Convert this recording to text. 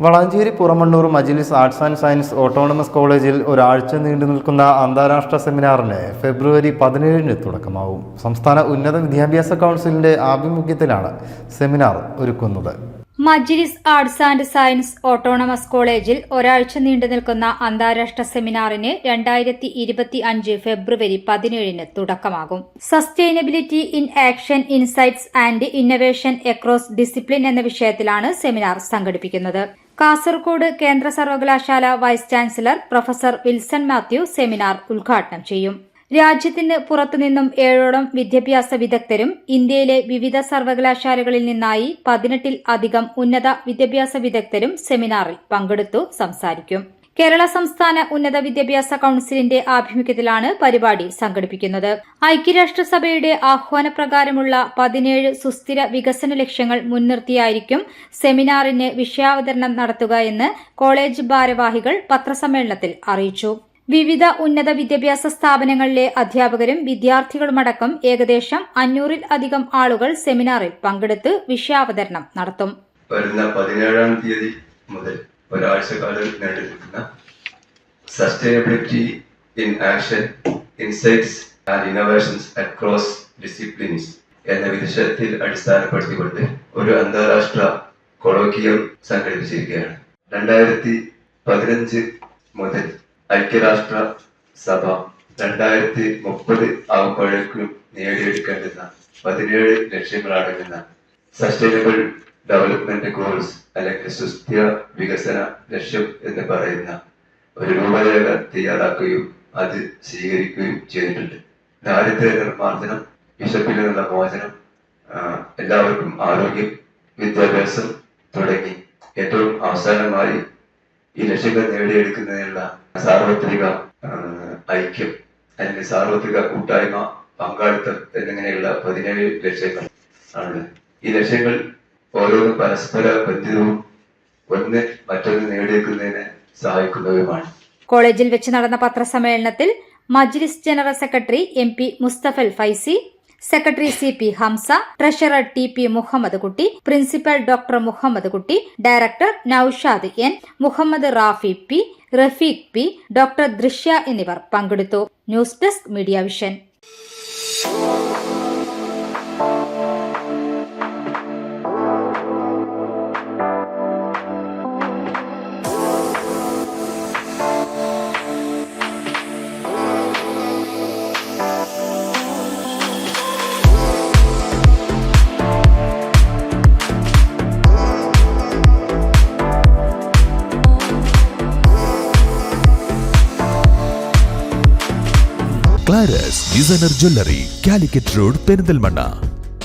വളാഞ്ചേരി പുറമണ്ണൂർ മജ്ലിസ് arts and science autonomous കോളേജിൽ ഒരാഴ്ച നീണ്ടു നിൽക്കുന്ന അന്താരാഷ്ട്ര സെമിനാറിന് ഫെബ്രുവരി 17 തുടക്കമാവും. സംസ്ഥാന ഉന്നത വിദ്യാഭ്യാസ കൗൺസിലിന്റെ ആഭിമുഖ്യത്തിലാണ് സെമിനാർ ഒരുക്കുന്നത്. മജ്ലിസ് ആർട്സ് ആൻഡ് സയൻസ് ഓട്ടോണമസ് കോളേജിൽ ഒരാഴ്ച നീണ്ടു നിൽക്കുന്ന അന്താരാഷ്ട്ര സെമിനാറിന് 2025 ഫെബ്രുവരി 17 തുടക്കമാകും. Sustainability in action, insights and innovation across discipline എന്ന വിഷയത്തിലാണ് സെമിനാർ സംഘടിപ്പിക്കുന്നത്. കാസർഗോഡ് കേന്ദ്ര സർവകലാശാല vice chancellor professor Wilson Mathew seminar ഉദ്ഘാടനം ചെയ്യും. രാജ്യത്തിന് പുറത്തുനിന്നും 7ഓളം വിദ്യാഭ്യാസ വിദഗ്ധരും ഇന്ത്യയിലെ വിവിധ സർവകലാശാലകളിൽ നിന്നായി 18-ൽ അധികം ഉന്നത വിദ്യാഭ്യാസ വിദഗ്ധരും സെമിനാറിൽ പങ്കെടുത്തു സംസാരിക്കും. കേരള സംസ്ഥാന ഉന്നത വിദ്യാഭ്യാസ കൌൺസിലിന്റെ ആഭിമുഖ്യത്തിലാണ് പരിപാടി സംഘടിപ്പിക്കുന്നത്. ഐക്യരാഷ്ട്രസഭയുടെ ആഹ്വാനപ്രകാരമുള്ള 17 സുസ്ഥിര വികസന ലക്ഷ്യങ്ങൾ മുൻനിർത്തിയായിരിക്കും സെമിനാറിന് വിഷയാവതരണം നടത്തുക എന്ന് കോളേജ് ഭാരവാഹികൾ പത്രസമ്മേളനത്തിൽ അറിയിച്ചു. വിവിധ ഉന്നത വിദ്യാഭ്യാസ സ്ഥാപനങ്ങളിലെ അധ്യാപകരും വിദ്യാർത്ഥികളുമടക്കം ഏകദേശം 500-ൽ അധികം ആളുകൾ സെമിനാറിൽ പങ്കെടുത്ത് വിഷയാവതരണം നടത്തും. വരുന്ന 17-ാം തീയതി മുതൽ ഒരാഴ്ചക്കാലം നീണ്ടുനിൽക്കുന്ന sustainability in action, insights and innovations across disciplines എന്ന വിഷയത്തിൽ അടിസ്ഥാനപ്പെടുത്തിക്കൊണ്ട് ഒരു അന്താരാഷ്ട്ര കൊളോക്കിയം സംഘടിപ്പിച്ചിരിക്കുകയാണ്. 2015 മുതൽ ഐക്യരാഷ്ട്ര സഭ 2030 ആകുമ്പോഴേക്കും നേടിയെടുക്കേണ്ടുന്ന 17 ലക്ഷ്യങ്ങളടങ്ങുന്ന സസ്റ്റൈനബിൾ ഡെവലപ്മെന്റ് ഗോൾസ് അല്ലെങ്കിൽ സുസ്ഥിര വികസന ലക്ഷ്യം എന്ന് പറയുന്ന ഒരു രൂപരേഖ തയ്യാറാക്കുകയും അത് സ്വീകരിക്കുകയും ചെയ്തിട്ടുണ്ട്. ദാരിദ്ര്യ നിർമ്മാർജ്ജനം, വിശപ്പിൽ നിന്നുള്ള മോചനം, എല്ലാവർക്കും ആരോഗ്യം, വിദ്യാഭ്യാസം തുടങ്ങി ഏറ്റവും അവസാനമായി ഈ ലക്ഷ്യങ്ങൾ നേടിയെടുക്കുന്നതിനുള്ള സാർവത്രിക ഐക്യം അല്ലെങ്കിൽ സാർവത്രിക കൂട്ടായ്മ, പങ്കാളിത്തം എന്നിങ്ങനെയുള്ള 17 ലക്ഷ്യങ്ങൾ ആണ്. ഈ ലക്ഷ്യങ്ങൾ ഓരോന്നും പരസ്പര ബന്ധിതവും ഒന്ന് മറ്റൊന്ന് നേടിയെടുക്കുന്നതിന് സഹായിക്കുന്നതുമാണ്. കോളേജിൽ വെച്ച് നടന്ന പത്രസമ്മേളനത്തിൽ Majlis general secretary MP Musthafal Faizi, secretary CP Hamza, treasurer TP Muhammad Kutty, principal doctor Muhammad Kutty, director Noushad N, Muhammad Rafi P, Rafeeq P, doctor Drishya എന്നിവർ പങ്കെടുത്തു. News desk media vision. Claras designer jewellery, Calicut road, Perinthalmanna.